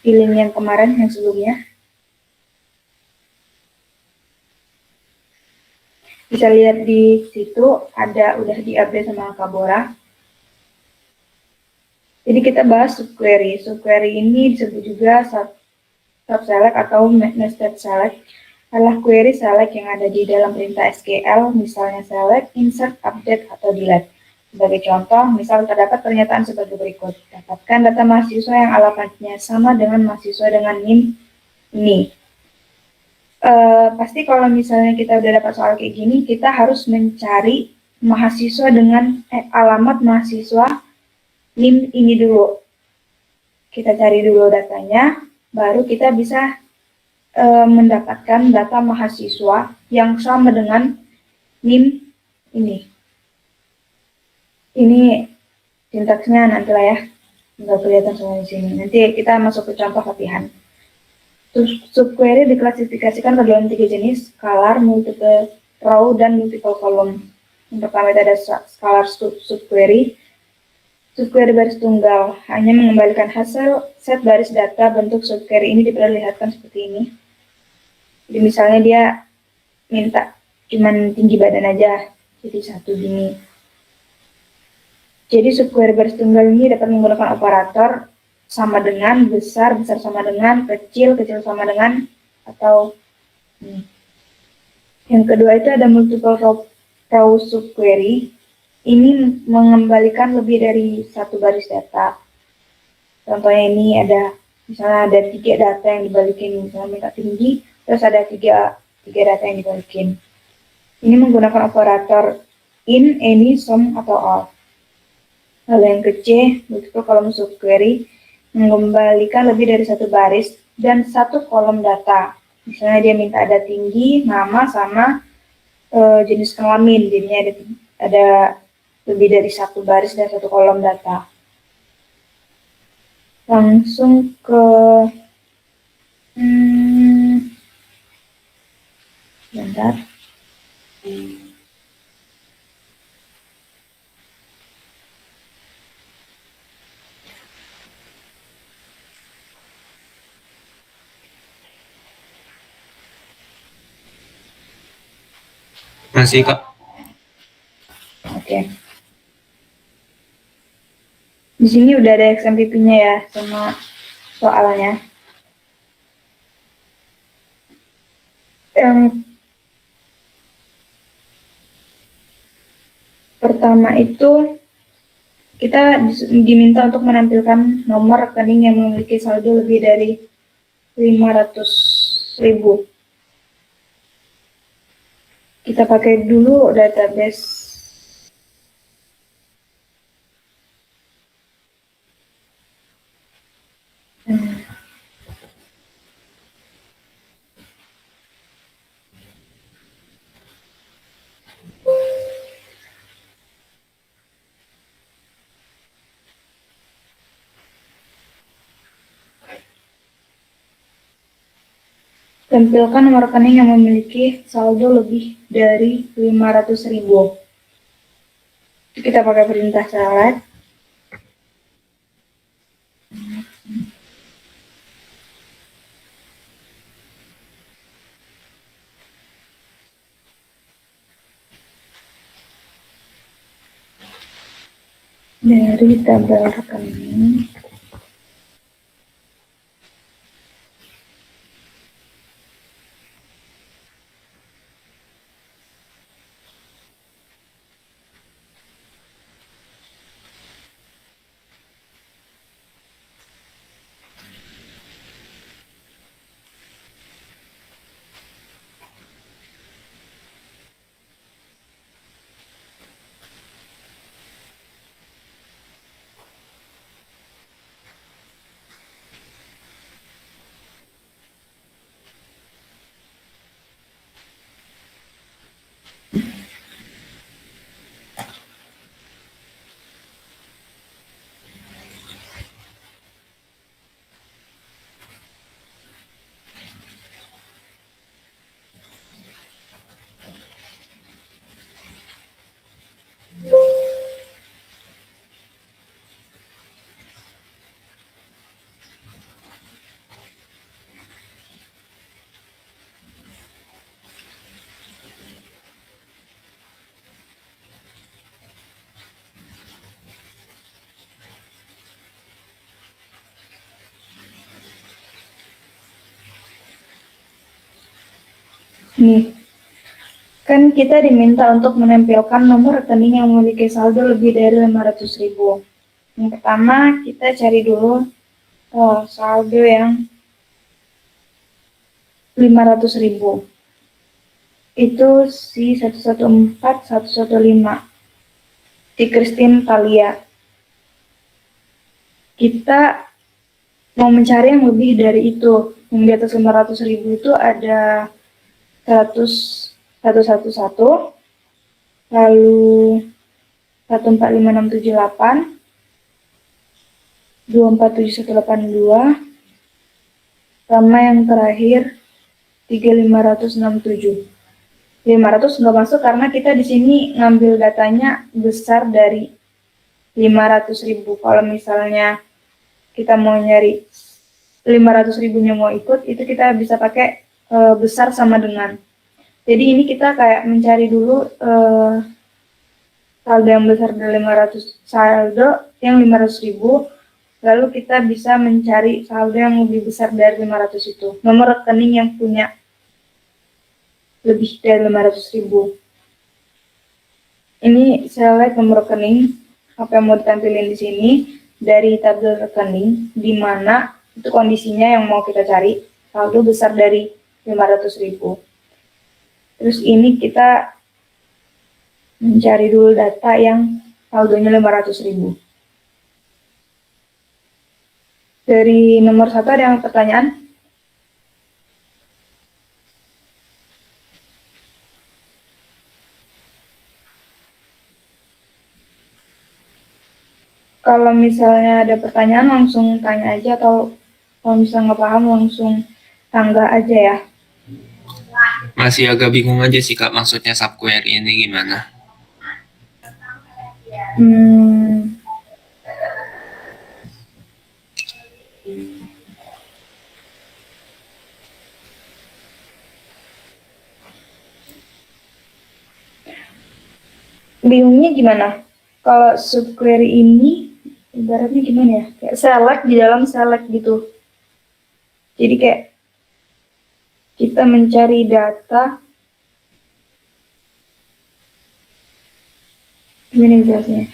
di link yang kemarin, yang sebelumnya. Bisa lihat di situ ada udah diupdate sama Kabora. Jadi kita bahas subquery. Subquery ini disebut juga subselect atau nested select adalah query select yang ada di dalam perintah SQL, misalnya select, insert, update, atau delete. Sebagai contoh, misal terdapat pernyataan sebagai berikut. Dapatkan data mahasiswa yang alamatnya sama dengan mahasiswa dengan NIM ini. Pasti kalau misalnya kita udah dapat soal kayak gini, kita harus mencari mahasiswa dengan alamat mahasiswa NIM ini dulu. Kita cari dulu datanya, baru kita bisa mendapatkan data mahasiswa yang sama dengan NIM ini. Ini sintaksnya nanti lah ya, nggak kelihatan semua di sini. Nanti kita masuk ke contoh latihan. Subquery diklasifikasikan ke dalam 3 jenis, scalar, multiple row, dan multiple column. Yang pertama itu ada scalar subquery. Subquery baris tunggal hanya mengembalikan hasil set baris data. Bentuk subquery ini diperlihatkan seperti ini. Jadi misalnya dia minta cuman tinggi badan aja, jadi 1 gini. Jadi subquery baris tunggal ini dapat menggunakan operator sama dengan, besar, besar sama dengan, kecil, kecil sama dengan, atau ini. Yang kedua itu ada multiple row subquery. Ini mengembalikan lebih dari 1 baris data. Contohnya ini ada, misalnya ada 3 data yang dibalikin, misalnya minta tinggi, terus ada 3 data yang dibalikin. Ini menggunakan operator in, any, some, atau all. Lalu yang ke C, multiple column subquery, mengembalikan lebih dari 1 baris dan 1 kolom data. Misalnya dia minta ada tinggi, nama, sama jenis kelamin, jadinya ada lebih dari 1 baris dan 1 kolom data. Langsung ke bentar. Masih, Kak. Oke. Di sini udah ada XMPP-nya ya sama soalnya. Yang pertama itu kita diminta untuk menampilkan nomor rekening yang memiliki saldo lebih dari 500.000. Kita pakai dulu database tampilkan nomor rekening yang memiliki saldo lebih dari 500.000. Kita pakai perintah select. Dari tabel rekening Nih, kan kita diminta untuk menempelkan nomor rekening yang memiliki saldo lebih dari 500.000. Yang pertama, kita cari dulu saldo yang 500.000. Itu si 114.115 si Christine Thalia. Kita mau mencari yang lebih dari itu. Yang di atas 500.000 itu ada 100.111, lalu 145.678, 247.182, sama yang terakhir 3.567. 500 nggak masuk karena kita di sini ngambil datanya besar dari 500.000. Kalau misalnya kita mau nyari 500.000-nya mau ikut, itu kita bisa pakai besar sama dengan. Jadi ini kita kayak mencari dulu saldo yang besar dari 500.000, lalu kita bisa mencari saldo yang lebih besar dari 500 itu. Nomor rekening yang punya lebih dari 500.000. Ini select nomor rekening apa yang mau ditampilin di sini dari tabel rekening, di mana itu kondisinya yang mau kita cari saldo besar dari 500.000. Terus ini kita mencari dulu data yang saldonya 500.000. Dari nomor 1 ada yang pertanyaan? Kalau misalnya ada pertanyaan langsung tanya aja, atau kalau misalnya nggak paham langsung tangga aja ya. Masih agak bingung aja sih Kak, maksudnya subquery ini gimana? Bingungnya gimana? Kalau subquery ini ibaratnya gimana ya? Kayak select di dalam select gitu. Jadi kayak kita mencari data, gimana jelasnya?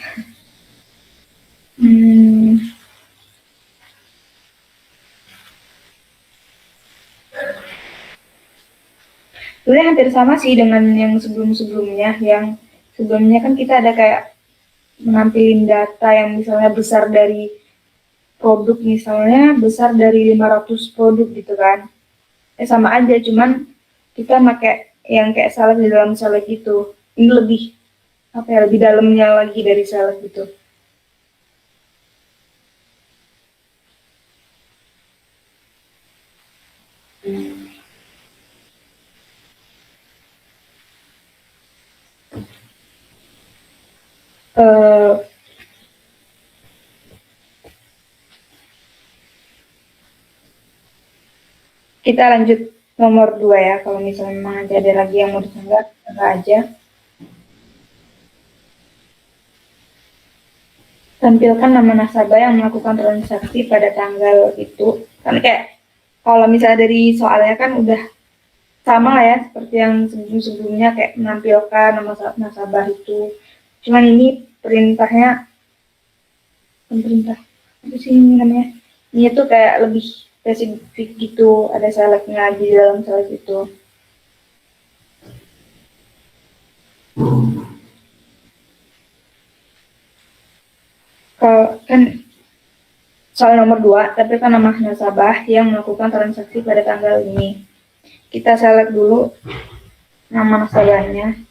Sebenarnya hampir sama sih dengan yang sebelum-sebelumnya. Yang sebelumnya kan kita ada kayak menampilin data yang misalnya besar dari produk, misalnya besar dari 500 produk gitu kan. Sama aja, cuman kita pakai yang kayak select di dalam select gitu. Ini lebih apa ya, lebih dalamnya lagi dari select gitu. Kita lanjut nomor 2 ya. Kalau misalnya memang ada lagi yang mau disanggah, sanggah aja. Tampilkan nama nasabah yang melakukan transaksi pada tanggal itu. Kan kayak kalau misalnya dari soalnya kan udah sama lah ya seperti yang sebelum-sebelumnya, kayak menampilkan nama nasabah itu. Cuman ini perintahnya, perintah apa sih ini namanya? Ini tuh kayak lebih spesifik gitu, ada selectnya di dalam select itu. Kalau kan soal nomor 2, tapi kan nama nasabah yang melakukan transaksi pada tanggal ini. Kita select dulu nama nasabahnya.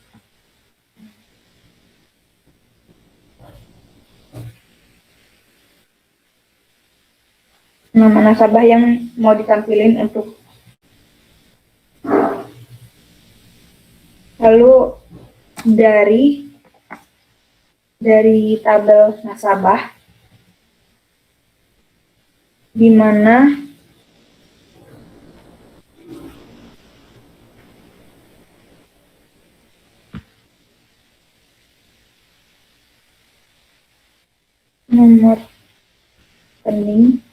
Nama nasabah yang mau ditampilin untuk, lalu dari tabel nasabah, di mana nomor rekening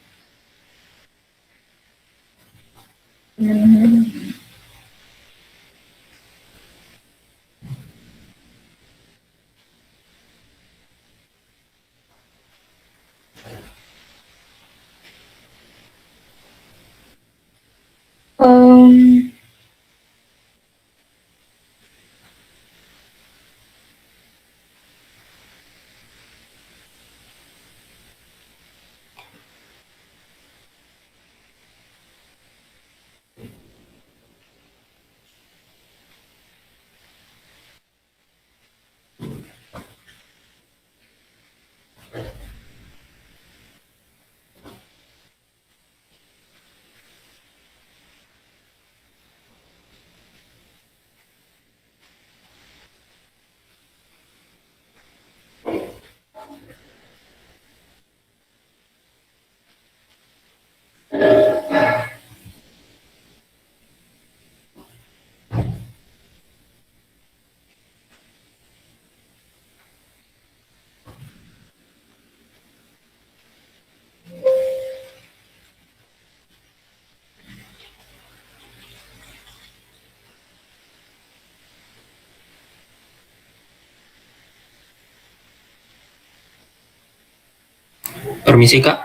Permisi Kak.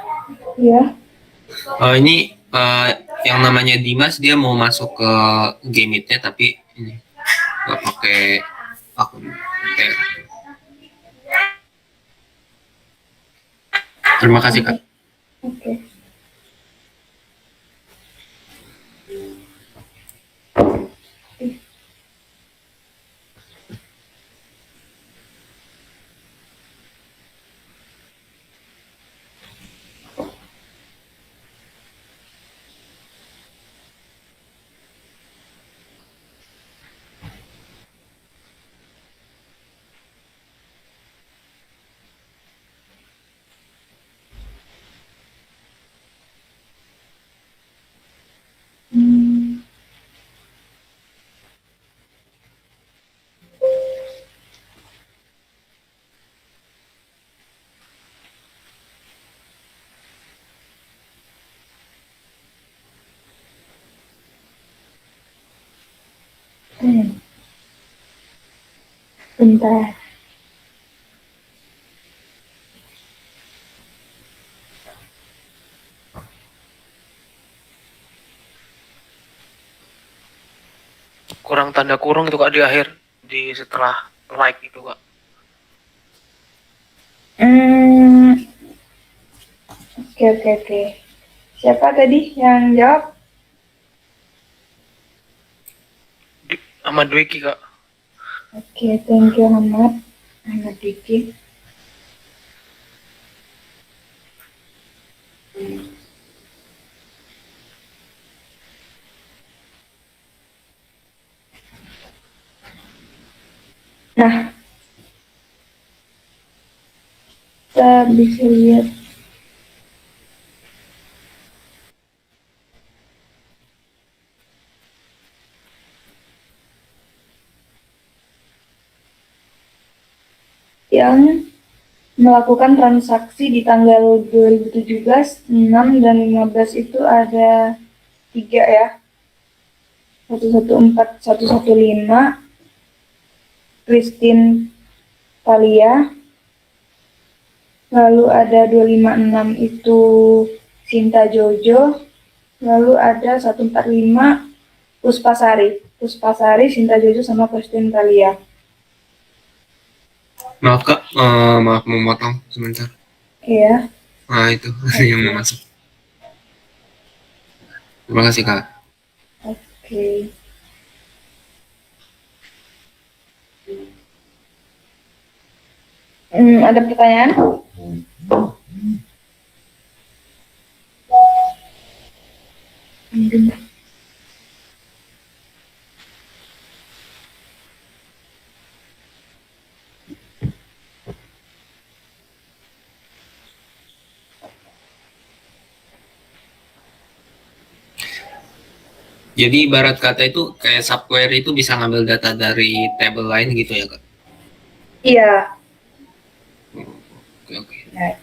Ya. Ini yang namanya Dimas dia mau masuk ke game nya tapi ini nggak pakai akun. Oke. Terima kasih Oke. Kak. Oke. Hmm. Hmm. Bentar. Kurang tanda kurung itu Kak di akhir di setelah like itu Kak. Hmm. Oke, oke, oke. Siapa tadi yang jawab? Ahmad Dwiki Kak. Oke, thank you Ahmad. Ahmad Diki. Nah, kita bisa lihat yang melakukan transaksi di tanggal 2017, 6, dan 15 itu ada 3 ya. 114, 115, Christine Thalia. Lalu ada 256 itu Sinta Jojo. Lalu ada 145 Puspasari. Puspasari, Sinta Jojo, sama Christine Thalia. Maaf Kak, maaf memotong sebentar. Iya. Nah itu yang mau masuk. Terima kasih Kak. Oke. Ada pertanyaan? Jadi ibarat kata itu kayak subquery itu bisa ngambil data dari table lain gitu ya Kak? Iya. Oke oke. Ya.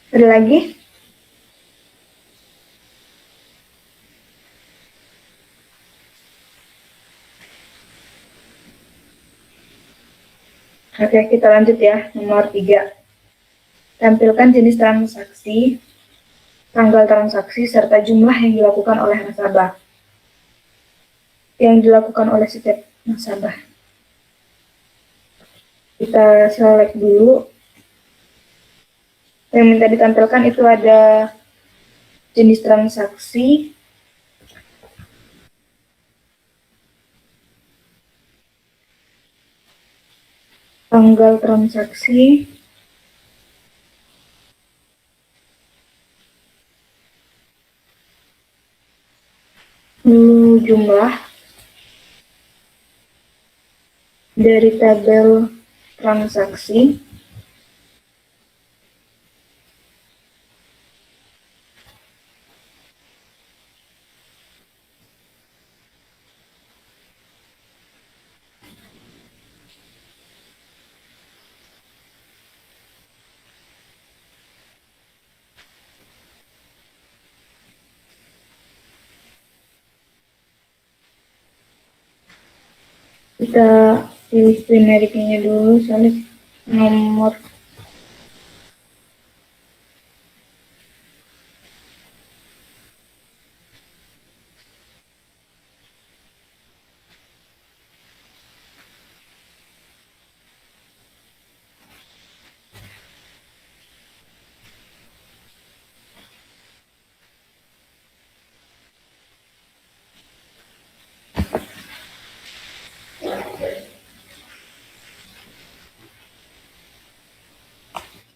Ada lagi? Oke, kita lanjut ya. Nomor 3. Tampilkan jenis transaksi, tanggal transaksi, serta jumlah yang dilakukan oleh nasabah. Yang dilakukan oleh setiap nasabah. Kita select dulu. Yang minta ditampilkan itu ada jenis transaksi, tanggal transaksi, jumlah dari tabel transaksi, Kita pilih primary key-nya dulu, soalnya nomor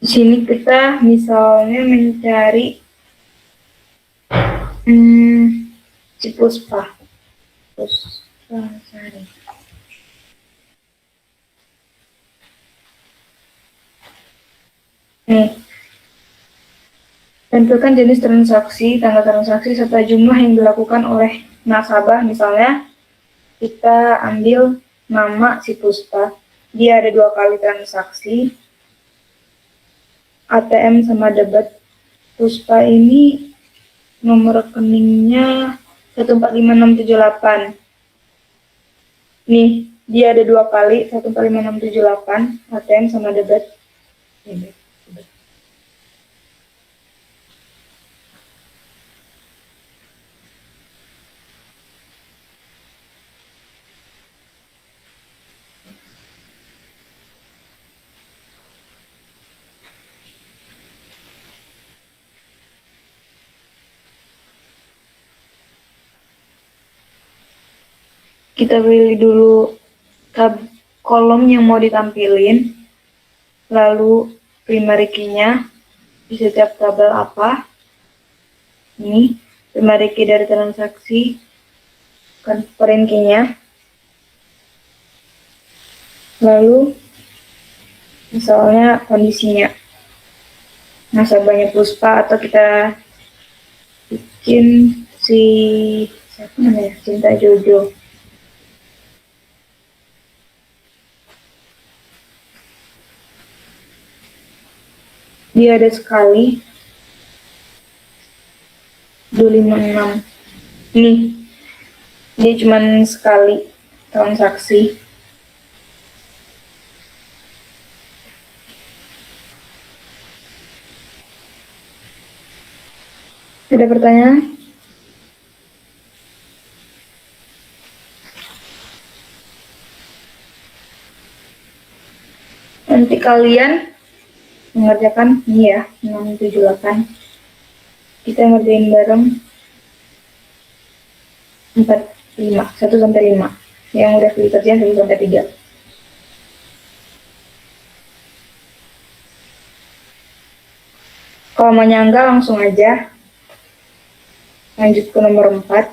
di sini kita misalnya mencari si Puspa. Sorry. Nih, tentukan jenis transaksi, tanggal transaksi, serta jumlah yang dilakukan oleh nasabah. Misalnya, kita ambil nama si Puspa. Dia ada 2 kali transaksi, ATM sama debit. Puspa ini nomor rekeningnya 145678. Nih, dia ada 2 kali, 145678, ATM sama debit. Kita pilih dulu kolom yang mau ditampilin, lalu primary key-nya di setiap tabel apa. Ini primary key dari transaksi, foreign key-nya, lalu misalnya kondisinya nasabahnya Puspa, atau kita bikin si siapa namanya, Cinta Jojo. Dia ada sekali 256. Nih, dia cuma sekali transaksi. Ada pertanyaan? Nanti kalian mengerjakan ini ya, 678. Kita ngerjain bareng 1 sampai 5. Yang udah kerjaan 1 sampai 3. Kalau mau nyangga langsung aja. Lanjut ke nomor 4.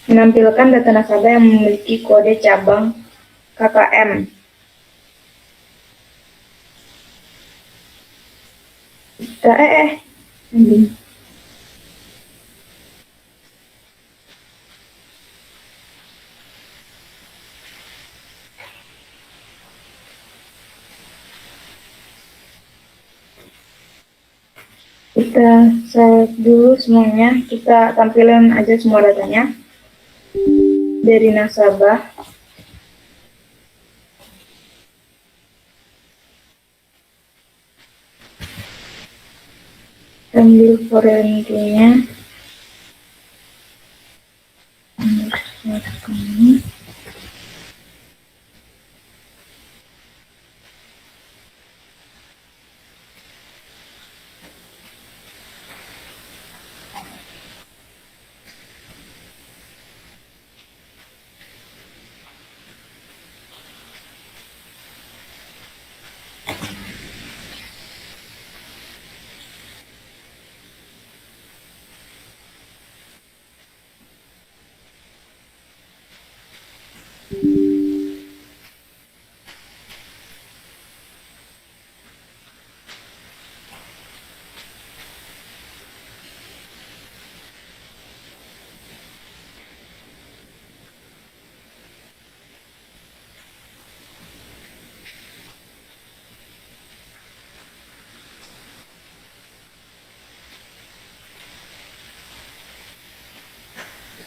Menampilkan data nasabah yang memiliki kode cabang KKM. Kita save dulu semuanya, kita tampilin aja semua datanya dari nasabah. Ambil foreign key-nya.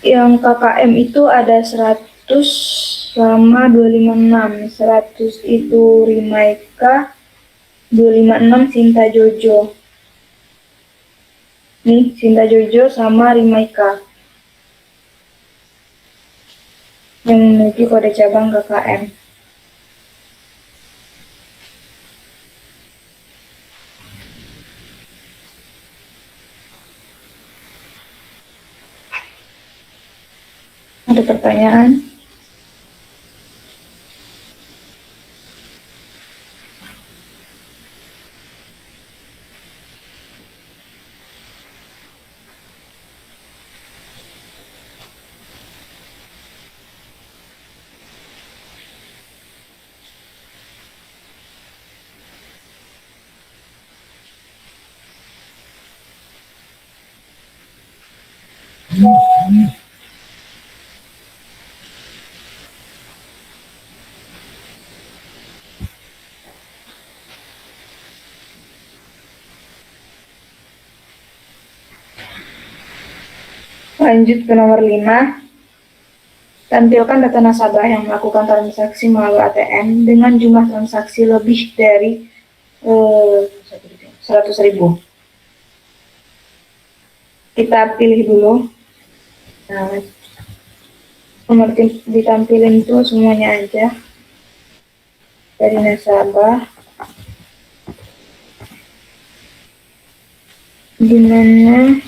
Yang KKM itu ada 100 sama 256. 100 itu Rimaika, 256 Sinta Jojo. Nih, Sinta Jojo sama Rimaika yang menuju kode cabang KKM. Ada pertanyaan? Lanjut ke nomor 5. Tampilkan data nasabah yang melakukan transaksi melalui ATM dengan jumlah transaksi lebih dari 100.000. Kita pilih dulu. Nah, nomor ditampilin itu semuanya aja. Dari nasabah. Dimana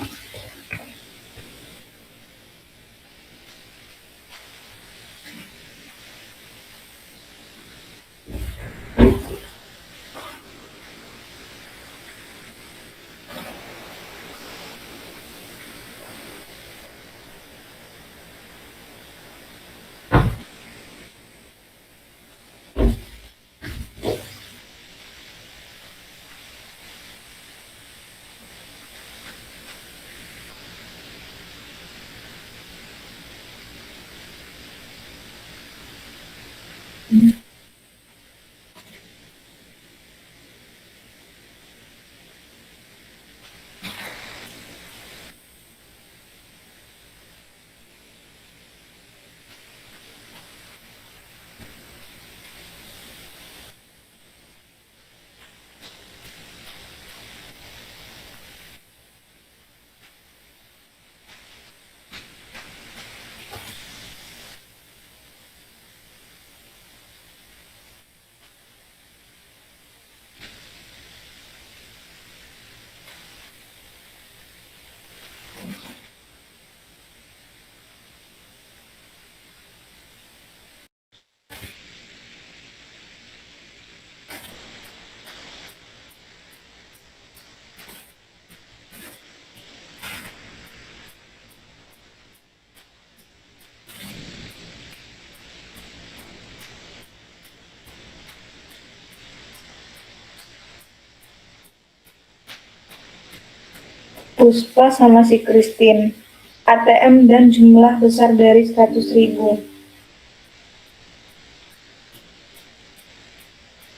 Puspa sama si Christine, ATM dan jumlah besar dari 100.000.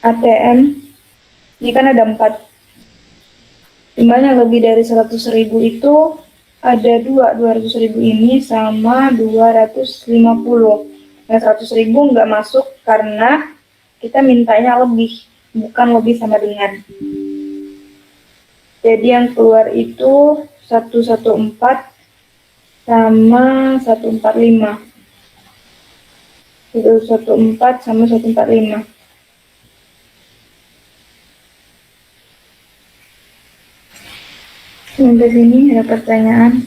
ATM, ini kan ada 4. Dimana lebih dari 100.000 itu ada 200.000 ini sama 250. Nah, 100.000 nggak masuk karena kita mintanya lebih, bukan lebih sama dengan. Jadi yang keluar itu 114 sama 145. 114 sama 145. Sampai sini ada pertanyaan?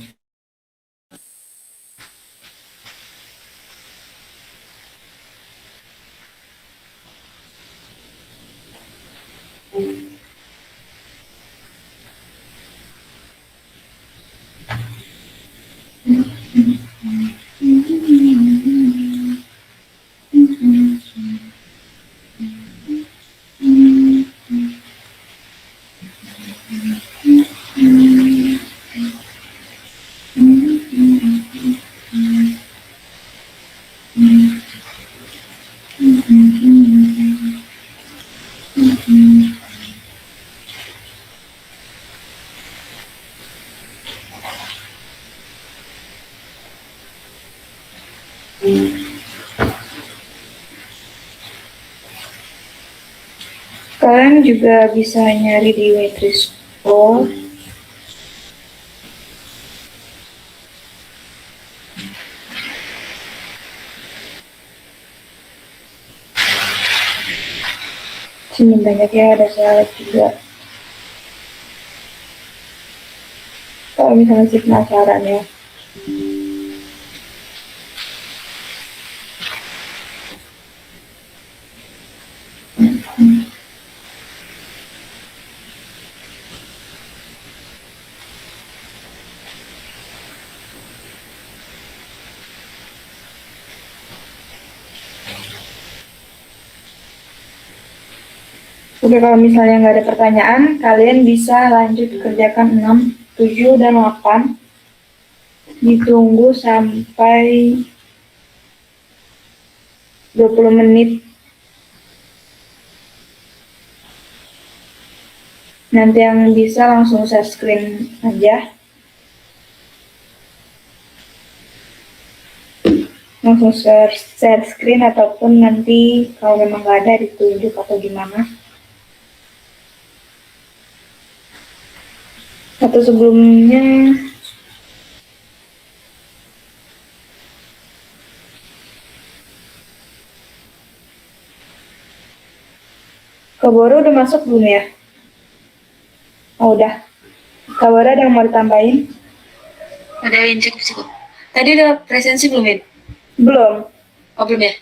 Kalian juga bisa nyari di Waitress.co. Sini banyak ya, ada salad juga. Kalau misalnya sih penasaran ya. Oke, kalau misalnya nggak ada pertanyaan, kalian bisa lanjut kerjakan 6, 7, dan 8. Ditunggu sampai 20 menit. Nanti yang bisa langsung share screen aja. Langsung share screen ataupun nanti kalau memang nggak ada ditunjuk atau gimana. Atau sebelumnya Kaboro udah masuk belum ya? Oh udah. Kaboro ada yang mau ditambahin? Ada yang cek cukup. Tadi udah presensi belum, Win? Belum. Oh, belum ya?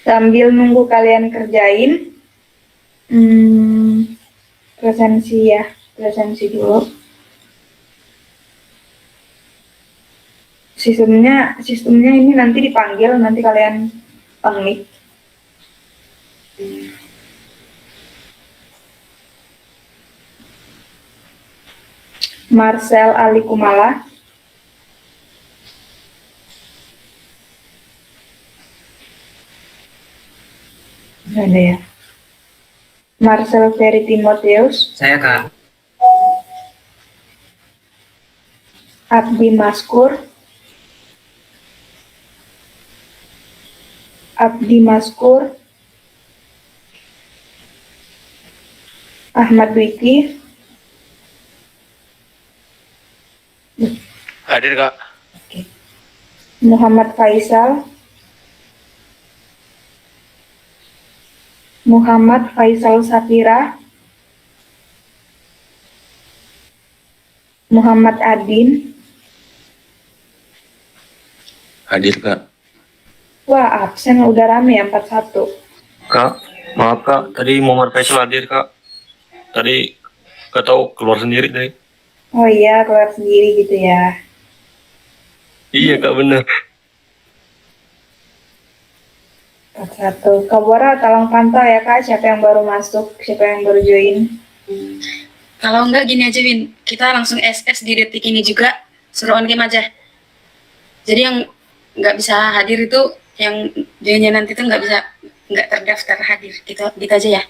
Sambil nunggu kalian kerjain, presensi dulu. Sistemnya ini nanti dipanggil, nanti kalian mic. Marcel Ali Kumala. Nggak ada ya. Marcel Ferry Timotheus. Saya Kak. Abdi Maskur. Ahmad Wiki. Hadir Kak. Muhammad Faisal. Safira. Muhammad Adin. Hadir Kak. Wah, absen udah rame ya, 41. Kak, maaf Kak, tadi Muhammad Faisal hadir Kak. Tadi gak tahu keluar sendiri deh. Oh iya, keluar sendiri gitu ya. Iya Kak, bener. 41. Kabora tolong pantau ya Kak, siapa yang baru masuk, siapa yang baru join. Kalau enggak gini aja, Win. Kita langsung SS di detik ini juga, suruh on game aja. Jadi yang nggak bisa hadir itu, yang joinnya nanti tuh nggak terdaftar hadir. Gitu aja ya.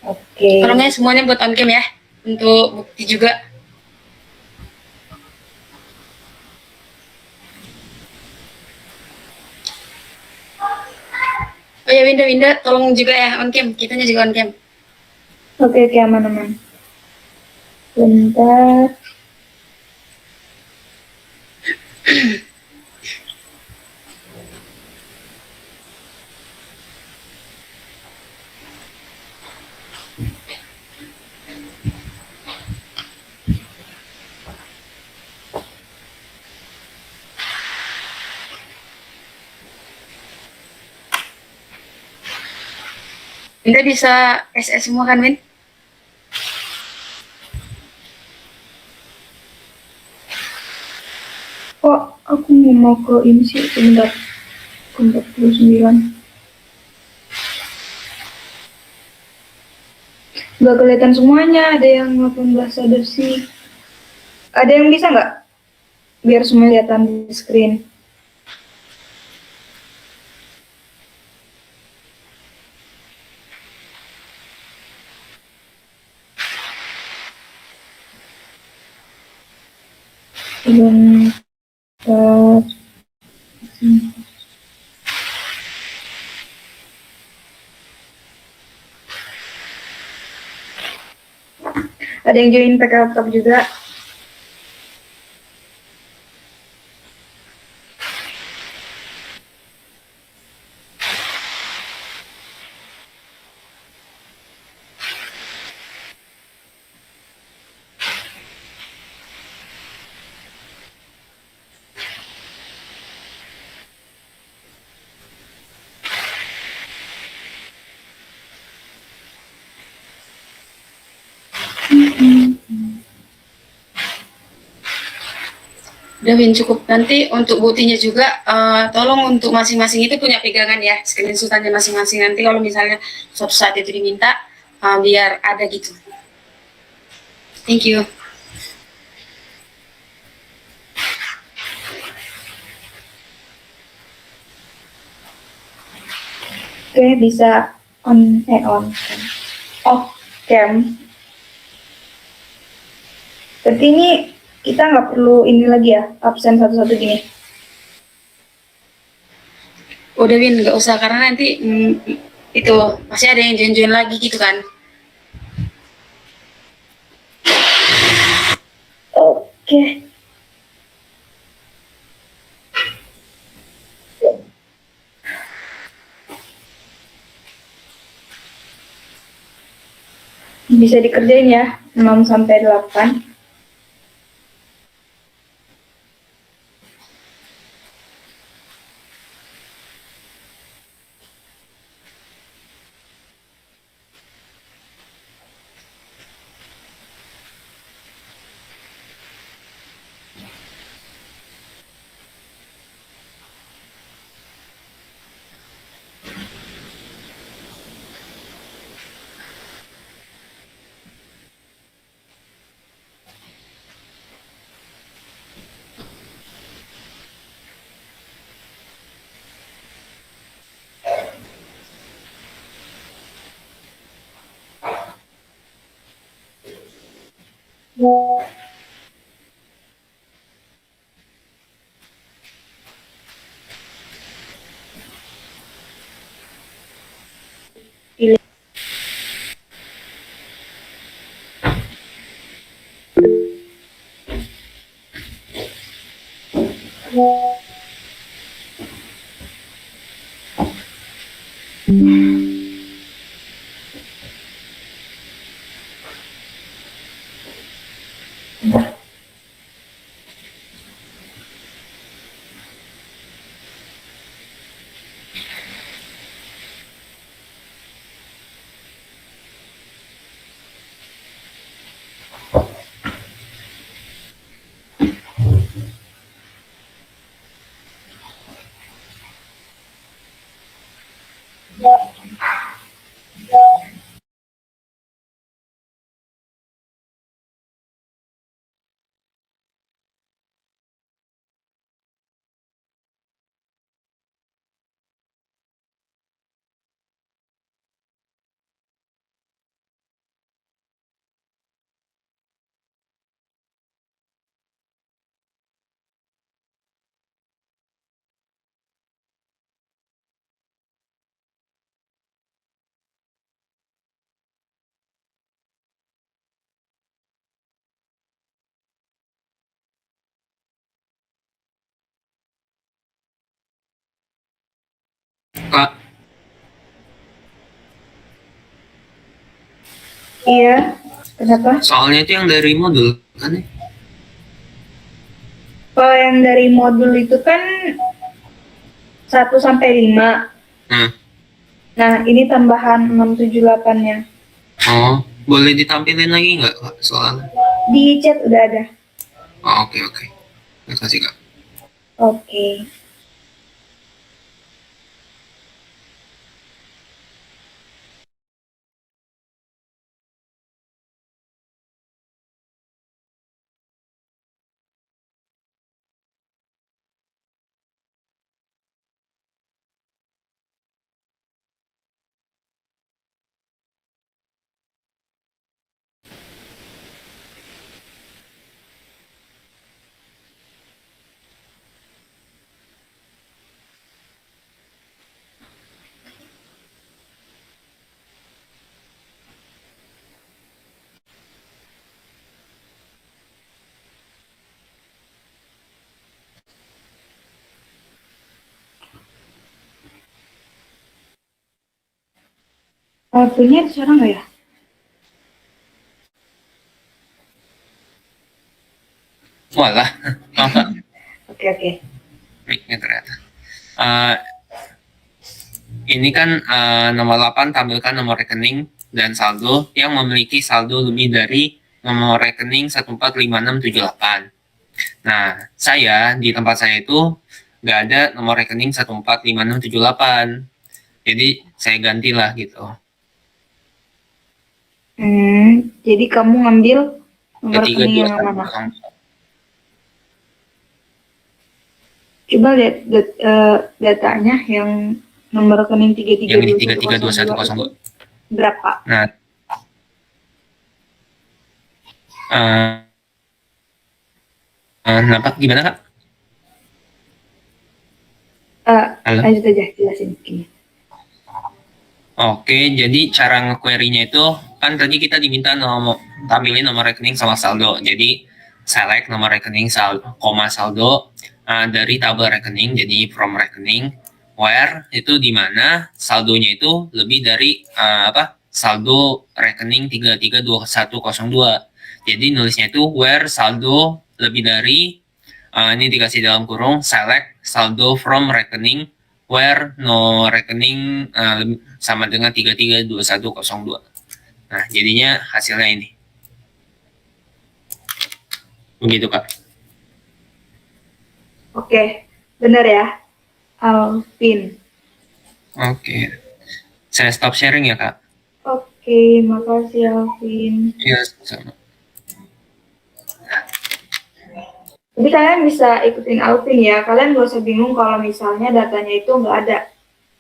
Oke. Kalau nggak semuanya buat on game ya, untuk bukti juga. Oh ya, Winda, tolong juga ya on cam. Kitanya juga on cam. Oke, aman-aman. Bentar. Winda bisa SS semua kan, Win? Kok aku mau ke ini sih, sebentar. 49. Gak kelihatan semuanya, ada yang 18 adopsi. Ada yang bisa nggak? Biar semua kelihatan di screen. Belum. Ada yang join pakai laptop juga. Udah Win, cukup. Nanti untuk buktinya juga, tolong untuk masing-masing itu punya pegangan ya, screenshotannya masing-masing. Nanti kalau misalnya suatu saat itu diminta, biar ada gitu. Thank you. Oke, bisa on off cam. Berarti ini kita nggak perlu ini lagi ya, absen satu-satu gini. Udah Win, nggak usah karena nanti itu pasti ada yang join-join lagi gitu kan. Oke. Bisa dikerjain ya, 6 sampai 8. Pilih. Kak, Iya, kenapa? soalnya itu yang dari modul kan ya? Kalau yang dari modul itu kan 1 sampai 5. Nah, Nah, ini tambahan 6, 7, 8-nya. oh, boleh ditampilin lagi nggak Kak, soalnya? Di chat udah ada. Oh, oke, oke. Terima kasih Kak. Oke. Punya sekarang nggak ya? Walah, maaf Kak, Oke, oke. mic-nya ternyata. Eh, ini kan nomor 8 tampilkan nomor rekening dan saldo yang memiliki saldo lebih dari nomor rekening 145678. Nah, saya di tempat saya itu nggak ada nomor rekening 145678. Jadi saya gantilah gitu. Jadi kamu ngambil nomor Ketiga rekening dua yang satu mana? kosong. Coba lihat datanya yang nomor rekening tiga tiga Yang ini dua tiga satu tiga dua nol satu dua kosong itu dua. berapa? Nah, eh, kenapa gimana Kak? Halo. Lanjut aja, jelasin. Gini. Oke, jadi cara nge-query-nya itu kan tadi kita diminta nomor tampilin nomor rekening sama saldo. Jadi select nomor rekening saldo, koma saldo dari tabel rekening. Jadi from rekening where itu di mana saldonya itu lebih dari saldo rekening 332102. Jadi nulisnya itu where saldo lebih dari ini dikasih dalam kurung select saldo from rekening where no rekening sama dengan 332102. Nah, jadinya hasilnya ini. Begitu, Kak. Oke, benar ya, Alvin. Oke. Saya stop sharing ya, Kak. Oke, makasih Alvin. Iya, sama. Jadi kalian bisa ikutin Alvin ya. Kalian gak usah bingung kalau misalnya datanya itu nggak ada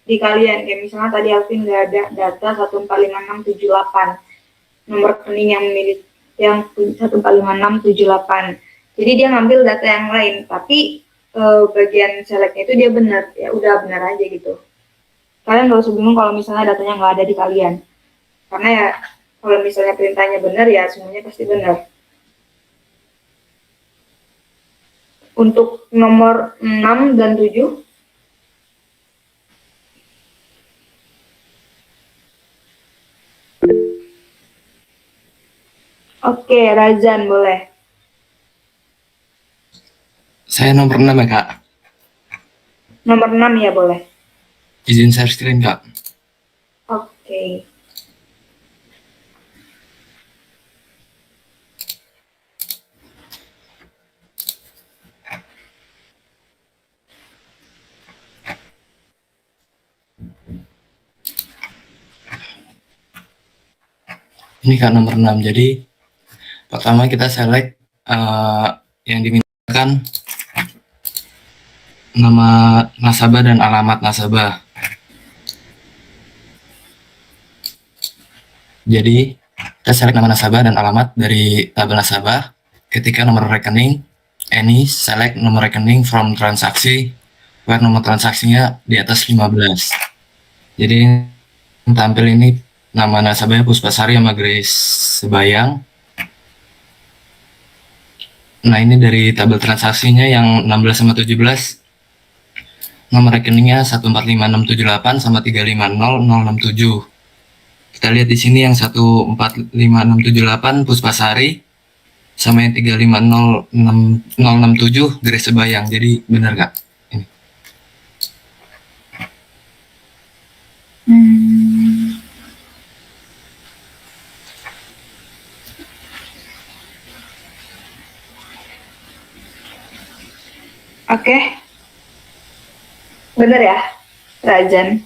di kalian. Kayak misalnya tadi Alvin nggak ada data 145678 nomor rekening yang milik yang 145678. Jadi dia ngambil data yang lain, tapi bagian selectnya itu dia benar, ya udah benar aja gitu. Kalian gak usah bingung kalau misalnya datanya nggak ada di kalian, karena ya kalau misalnya perintahnya benar ya semuanya pasti benar. Untuk nomor 6 dan 7, oke, Razan boleh. Saya nomor 6 ya, Kak. Nomor 6 ya boleh. Izin share screen, Kak. Oke. Ini Kak nomor 6. Jadi, pertama kita select yang dimintakan nama nasabah dan alamat nasabah. Jadi, kita select nama nasabah dan alamat dari tabel nasabah. Ketika nomor rekening, any select nomor rekening from transaksi, where nomor transaksinya di atas 15. Jadi, yang tampil ini nama nasabahnya Puspasari sama Grace Sebayang. Nah, ini dari tabel transaksinya yang 16 sama 17. Nomor rekeningnya 145678 sama 3500067. Kita lihat di sini yang 145678 Puspasari sama yang 350067 Grace Sebayang. Jadi benar Kak? Ini. Oke, benar ya, Razan.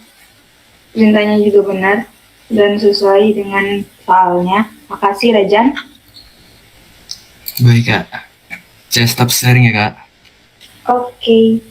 Perintahnya juga benar dan sesuai dengan soalnya. Makasih Rajan. Baik Kak. Saya stop sharing ya Kak. Oke.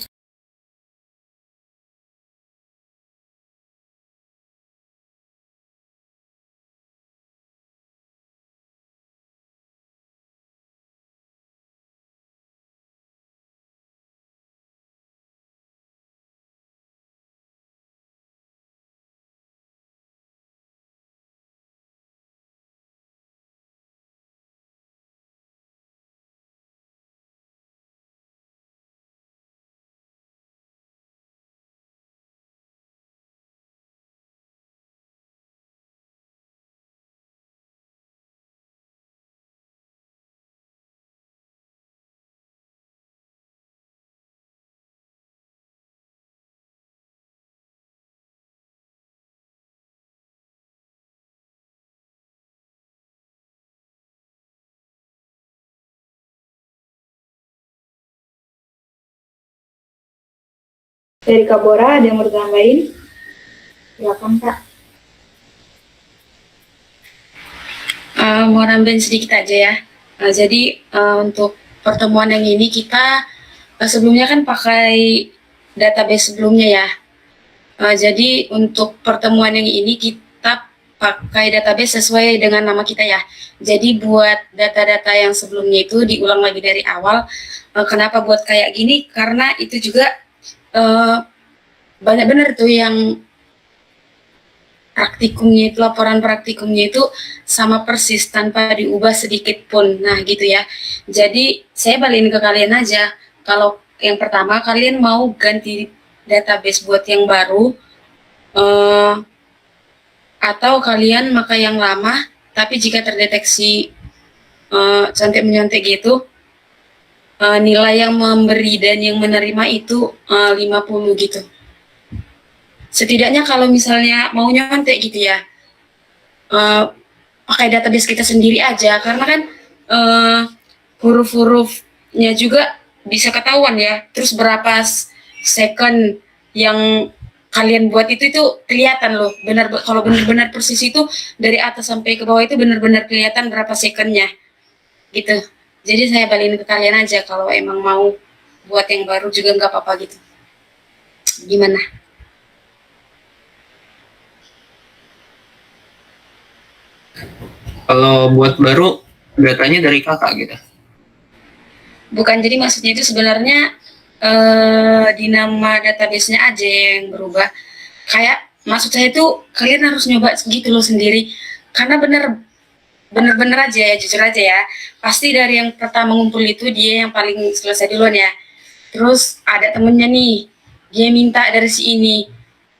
Dari Kak Bora, ada yang mau ditambahin? Silakan Kak. Mau nambahin sedikit aja ya. Jadi untuk pertemuan yang ini kita sebelumnya kan pakai database sebelumnya ya. Jadi untuk pertemuan yang ini kita pakai database sesuai dengan nama kita ya. Jadi buat data-data yang sebelumnya itu diulang lagi dari awal. Kenapa buat kayak gini? Karena itu juga banyak benar tuh yang praktikumnya itu, laporan praktikumnya itu sama persis tanpa diubah sedikit pun. Nah gitu ya. Jadi saya balikin ke kalian aja. Kalau yang pertama kalian mau ganti database buat yang baru, atau kalian pakai yang lama, tapi jika terdeteksi contek menyontek gitu, nilai yang memberi dan yang menerima itu 50 gitu. Setidaknya kalau misalnya mau nyontek gitu ya, pakai database kita sendiri aja, karena kan huruf-hurufnya juga bisa ketahuan ya. Terus berapa second yang kalian buat itu kelihatan loh. Benar, kalau benar-benar persis itu dari atas sampai ke bawah itu benar-benar kelihatan berapa secondnya gitu. Jadi saya balikin ke kalian aja, kalau emang mau buat yang baru juga nggak apa-apa gitu. Gimana? Kalau buat baru, datanya dari kakak gitu. Bukan, jadi maksudnya itu sebenarnya di nama database-nya aja yang berubah. Kayak maksud saya itu kalian harus nyoba gitu loh sendiri. Karena bener-bener aja ya, jujur aja ya. Pasti dari yang pertama ngumpul itu dia yang paling selesai duluan ya. Terus ada temennya nih, dia minta dari si ini.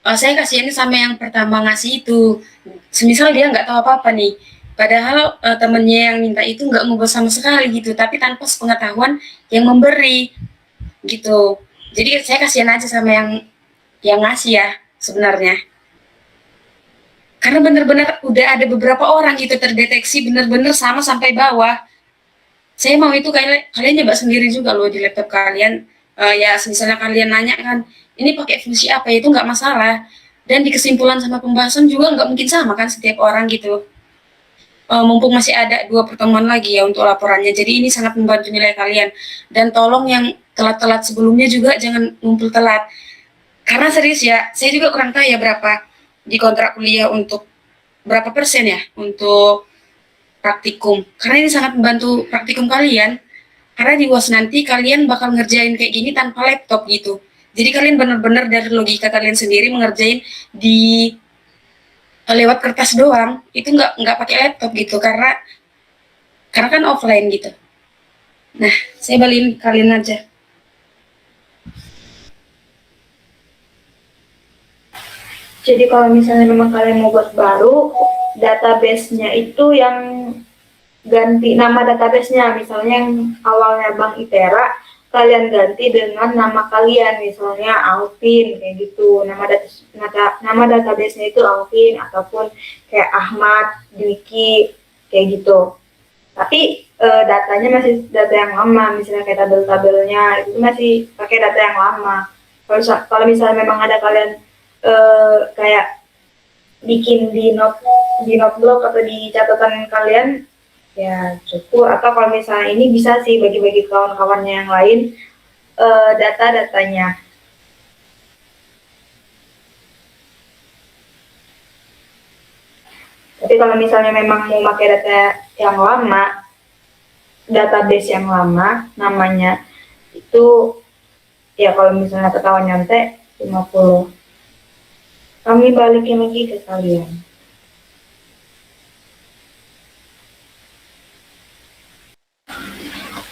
Saya kasihannya sama yang pertama ngasih itu. Semisal dia nggak tahu apa-apa nih. Padahal temennya yang minta itu nggak ngubah sama sekali gitu, tapi tanpa sepengetahuan yang memberi gitu. Jadi saya kasihan aja sama yang ngasih ya sebenarnya. Karena benar-benar udah ada beberapa orang gitu terdeteksi benar-benar sama sampai bawah. Saya mau itu kalian nyoba sendiri juga loh di laptop kalian. Ya misalnya kalian nanya kan, ini pakai fungsi apa ya, itu nggak masalah. Dan di kesimpulan sama pembahasan juga nggak mungkin sama kan setiap orang gitu. Mumpung masih ada 2 pertemuan lagi ya untuk laporannya. Jadi ini sangat membantu nilai kalian. Dan tolong yang telat-telat sebelumnya juga jangan ngumpul telat. Karena serius ya, saya juga kurang tahu ya berapa di kontrak kuliah untuk berapa persen ya untuk praktikum. Karena ini sangat membantu praktikum kalian. Karena di UAS nanti kalian bakal ngerjain kayak gini tanpa laptop gitu. Jadi kalian benar-benar dari logika kalian sendiri mengerjain di lewat kertas doang, itu nggak pakai laptop gitu, karena kan offline gitu. Nah, saya balikin kalian aja. Jadi kalau misalnya memang kalian mau buat baru, database-nya itu yang ganti nama database-nya. Misalnya yang awalnya Bank Itera, kalian ganti dengan nama kalian, misalnya Alvin kayak gitu. Nama database-nya itu Alvin, ataupun kayak Ahmad, Dwiki kayak gitu. Tapi datanya masih data yang lama, misalnya kayak tabel-tabelnya itu masih pakai data yang lama. Kalau misalnya memang ada kalian kayak bikin di notebook atau di catatan kalian, ya cukup. Atau kalau misalnya ini bisa sih bagi-bagi kawan-kawannya yang lain data-datanya. Tapi kalau misalnya memang mau pakai data yang lama, database yang lama, namanya itu ya kalau misalnya ketahuan nyontek 50. Kami balikin lagi ke kalian.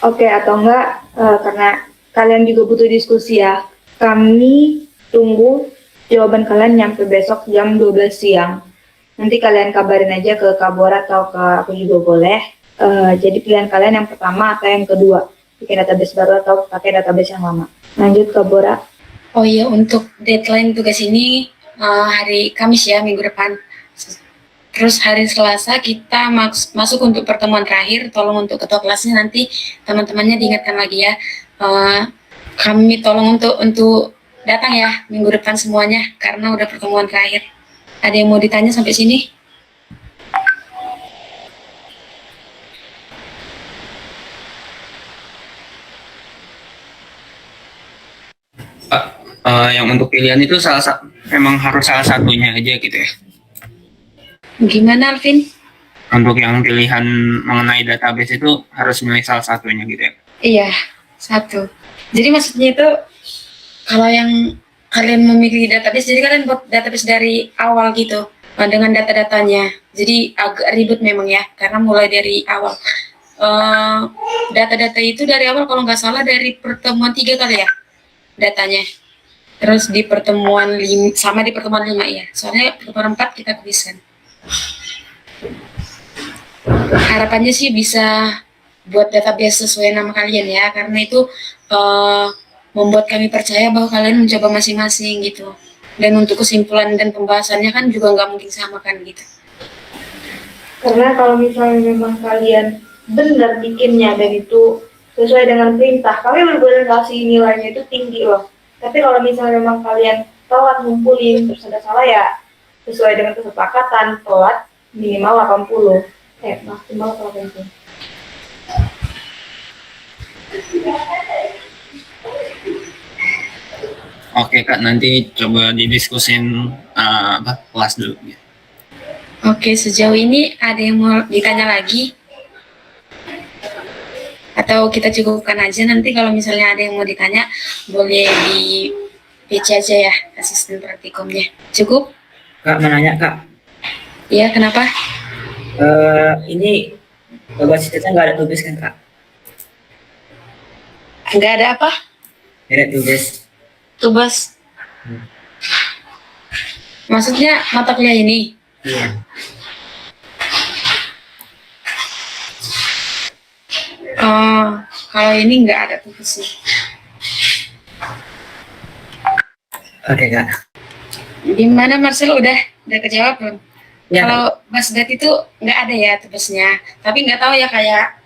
Oke, atau enggak, karena kalian juga butuh diskusi ya. Kami tunggu jawaban kalian nyampe besok jam 12 siang. Nanti kalian kabarin aja ke Kak Bora atau ke aku juga boleh. Jadi pilihan kalian yang pertama atau yang kedua. Bikin database baru atau pakai database yang lama. Lanjut Kak Bora. Oh iya, untuk deadline tugas ini hari Kamis ya, minggu depan. Terus hari Selasa kita masuk untuk pertemuan terakhir. Tolong untuk ketua kelasnya nanti teman-temannya diingatkan lagi ya. Kami tolong untuk datang ya minggu depan semuanya karena udah pertemuan terakhir. Ada yang mau ditanya sampai sini? Pak, yang untuk pilihan itu memang harus salah satunya aja gitu ya. Gimana Alvin? Untuk yang pilihan mengenai database itu harus milih salah satunya gitu ya. Iya, satu. Jadi maksudnya itu kalau yang kalian memilih database, jadi kalian buat database dari awal gitu dengan data-datanya. Jadi agak ribet memang ya, karena mulai dari awal. Data-data itu dari awal kalau nggak salah dari pertemuan 3 kali ya datanya. Terus di pertemuan 5, sama di pertemuan 5 ya. Soalnya pertemuan 4 kita kebisan. Harapannya sih bisa buat database sesuai nama kalian ya, karena itu membuat kami percaya bahwa kalian mencoba masing-masing gitu. Dan untuk kesimpulan dan pembahasannya kan juga nggak mungkin sama kan gitu. Karena kalau misalnya memang kalian benar bikinnya dan itu sesuai dengan perintah, kalian benar-benar kasih nilainya itu tinggi loh. Tapi kalau misalnya memang kalian telat ngumpulin terus ada salah ya sesuai dengan kesepakatan telat minimal 80. Maksimal 80. Oke Kak, nanti coba didiskusin kelas dulu. Oke, sejauh ini ada yang mau ditanya lagi? Atau kita cukupkan aja, nanti kalau misalnya ada yang mau ditanya, boleh di PC aja ya, asisten praktikumnya. Cukup? Kak, mau nanya Kak, Iya, kenapa? ini tugas kita nggak ada tugas kan Kak? Nggak ada apa? Nggak ada tugas. Tugas. Maksudnya mata kuliah ini? Iya. Kalau ini nggak ada tugas sih. Oke Kak. Gimana Marcel, udah kejawab belum? Ya, Kalau Basdat itu nggak ada ya tugasnya, tapi nggak tahu ya kayak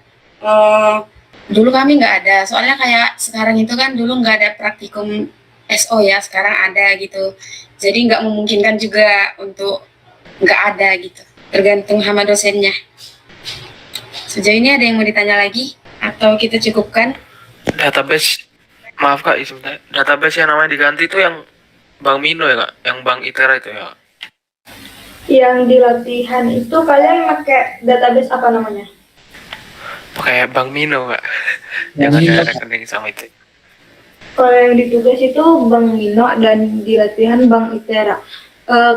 dulu kami nggak ada, soalnya kayak sekarang itu kan dulu nggak ada praktikum SO ya, sekarang ada gitu. Jadi nggak memungkinkan juga untuk nggak ada gitu, tergantung sama dosennya. Sejauh ini ada yang mau ditanya lagi atau kita cukupkan? Database, maaf Kak, sebentar. Database yang namanya diganti itu yang Bang Mino ya Kak, yang Bang Itera itu ya. Yang di latihan itu kalian pakai database apa namanya? Pakai Bang Mino Kak, Bang yang Mino, ada Kak. rekening sama itu. Kalau yang di tugas itu Bang Mino dan di latihan Bang Itera.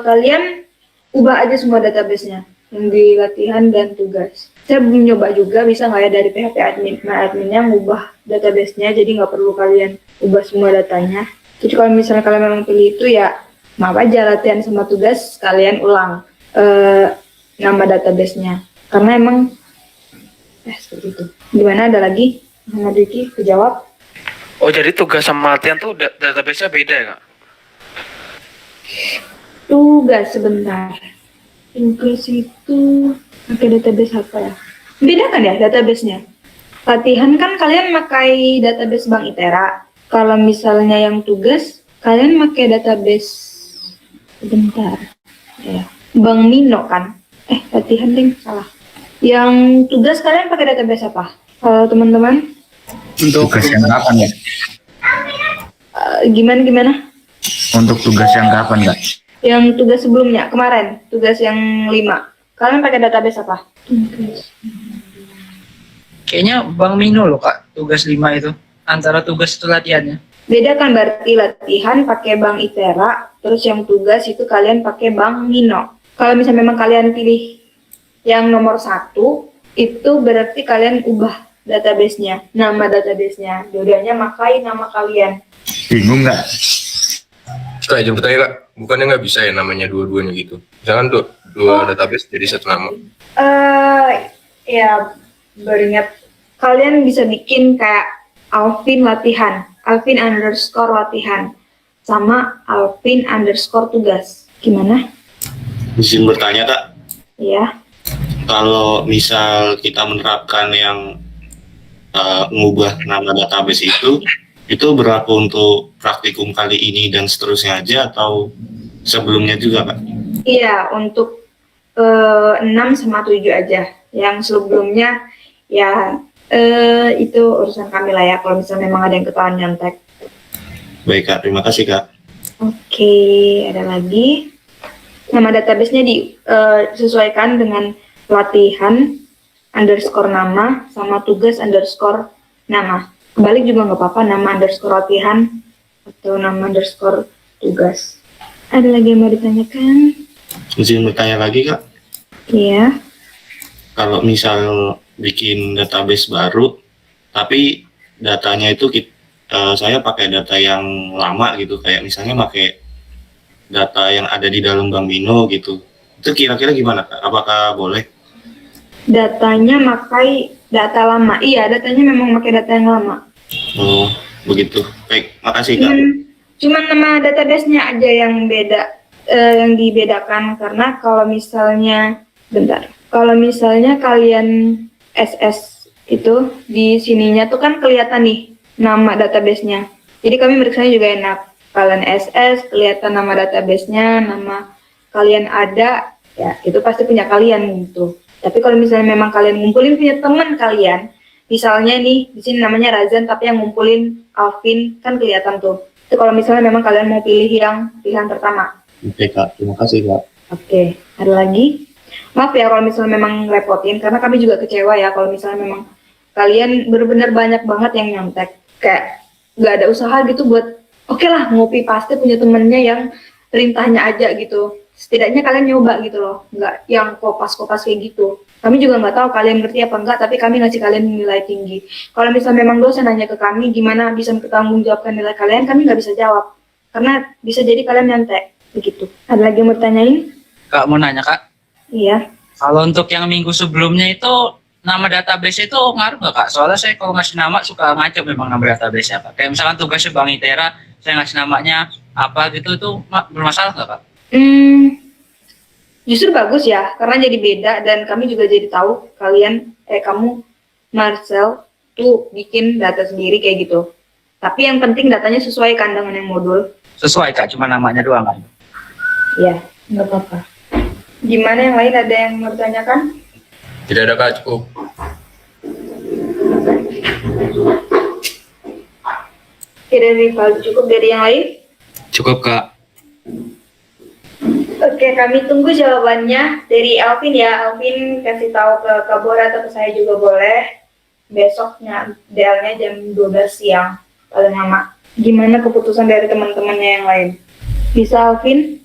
Kalian ubah aja semua database-nya yang di latihan dan tugas. Saya belum nyoba juga bisa nggak ya dari PHP adminnya ngubah database-nya, jadi nggak perlu kalian ubah semua datanya. Jadi kalau misalnya kalian memang pilih itu ya maaf aja latihan sama tugas kalian ulang nama database-nya. Karena emang seperti itu. Gimana, ada lagi? Muhammad Riki kejawab? Oh jadi tugas sama latihan tuh database-nya beda ya Kak? Tugas sebentar. Tugas itu pakai database apa ya? Beda kan ya database-nya? Latihan kan kalian pakai database Bang Itera. Kalau misalnya yang tugas, kalian pakai database sebentar. Ya. Bang Mino kan? Latihan ding, salah. Yang tugas kalian pakai database apa? Kalau teman-teman? Untuk tugas yang kapan ya? Gimana? Untuk tugas yang kapan Kak? Yang tugas sebelumnya, kemarin, tugas yang 5. Kalian pakai database apa? Kayaknya Bang Mino loh Kak, tugas 5 itu. Antara tugas itu latihannya. Beda kan berarti latihan pakai Bang Itera, terus yang tugas itu kalian pakai Bang Mino. Kalau misalnya memang kalian pilih yang nomor 1, itu berarti kalian ubah database-nya, nama database-nya. Dua-duanya pakai nama kalian. Bingung nggak? Kak, izin bertanya Kak, bukannya nggak bisa ya namanya dua-duanya gitu? Jangan dua database jadi satu nama. Ya beringat kalian bisa bikin kayak Alvin latihan, Alvin underscore latihan, sama Alvin underscore tugas. Gimana? Izin bertanya Kak, Ya. kalau misal kita menerapkan yang mengubah nama database itu, Itu berlaku untuk praktikum kali ini dan seterusnya aja atau sebelumnya juga, Kak? Iya, untuk 6 sama 7 aja. Yang sebelumnya ya itu urusan kami lah ya, kalau misalnya memang ada yang ketahuan nyontek. Baik, Kak. Terima kasih, Kak. Oke, ada lagi. Nama database-nya disesuaikan dengan latihan underscore nama sama tugas underscore nama. Kebalik juga nggak apa-apa, nama underscore latihan atau nama underscore tugas. Ada lagi yang mau ditanyakan? Izin bertanya lagi, Kak. Iya. Kalau misal bikin database baru, tapi datanya itu saya pakai data yang lama gitu, kayak misalnya pakai data yang ada di dalam Bank Mino gitu. Itu kira-kira gimana, Kak? Apakah boleh? Datanya pakai data lama. Iya, datanya memang pakai data yang lama. Oh, begitu. Baik, makasih, Kak. Cuman nama database-nya aja yang beda, yang dibedakan karena kalau misalnya kalian SS itu di sininya tuh kan kelihatan nih nama database-nya. Jadi kami meriksanya juga enak. Kalian SS, kelihatan nama database-nya, nama kalian ada, ya itu pasti punya kalian gitu. Tapi kalau misalnya memang kalian ngumpulin punya teman kalian, misalnya nih di sini namanya Razan tapi yang ngumpulin Alvin, kan kelihatan tuh. Itu kalau misalnya memang kalian mau pilih yang pilihan pertama. Oke, Kak. Terima kasih, Kak. Oke, ada lagi? Maaf ya kalau misalnya memang repotin, karena kami juga kecewa ya kalau misalnya memang kalian benar-benar banyak banget yang nyontek. Kayak nggak ada usaha gitu buat, oke lah ngopi pasti punya temennya yang perintahnya aja gitu. Setidaknya kalian nyoba gitu loh, nggak yang kopas-kopas kayak gitu. Kami juga nggak tahu kalian ngerti apa enggak, tapi kami ngasih kalian nilai tinggi. Kalau misalnya memang dosen nanya ke kami gimana bisa mempertanggungjawabkan nilai kalian, kami nggak bisa jawab. Karena bisa jadi kalian nyontek, begitu. Ada lagi yang mau ditanyain? Kak mau nanya, Kak. Iya. Kalau untuk yang minggu sebelumnya itu nama database itu ngaruh nggak, Kak? Soalnya saya kalau ngasih nama suka ngaco memang nama database ya, Kak. Kayak misalkan tugasnya Bang Itera, saya ngasih namanya apa gitu, itu bermasalah nggak, Kak? Justru bagus ya, karena jadi beda dan kami juga jadi tahu kamu Marcel tuh bikin data sendiri kayak gitu. Tapi yang penting datanya sesuaikan dengan yang modul. Sesuai, Kak, cuma namanya doang kan? Ya, nggak apa-apa. Gimana yang lain, ada yang mau ditanyakan? Tidak ada, Kak. Cukup. Oke, dari Valdo cukup, dari yang lain? Cukup, Kak. Oke, kami tunggu jawabannya dari Alvin ya. Alvin kasih tahu ke Kabora atau ke saya juga boleh. Besoknya, DL-nya jam 12 siang, paling lama. Gimana keputusan dari teman-temannya yang lain? Bisa, Alvin?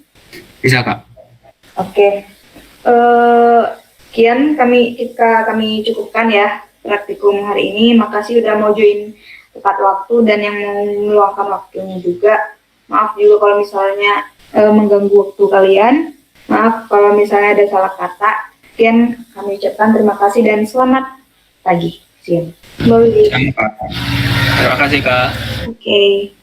Bisa, Kak. Oke. Sekian kami cukupkan ya praktikum hari ini. Makasih udah mau join tepat waktu dan yang mau meluangkan waktunya juga. Maaf juga kalau misalnya mengganggu waktu kalian. Maaf kalau misalnya ada salah kata. Sekian kami ucapkan terima kasih dan selamat pagi, siang. Boleh. Terima kasih, Kak. Oke.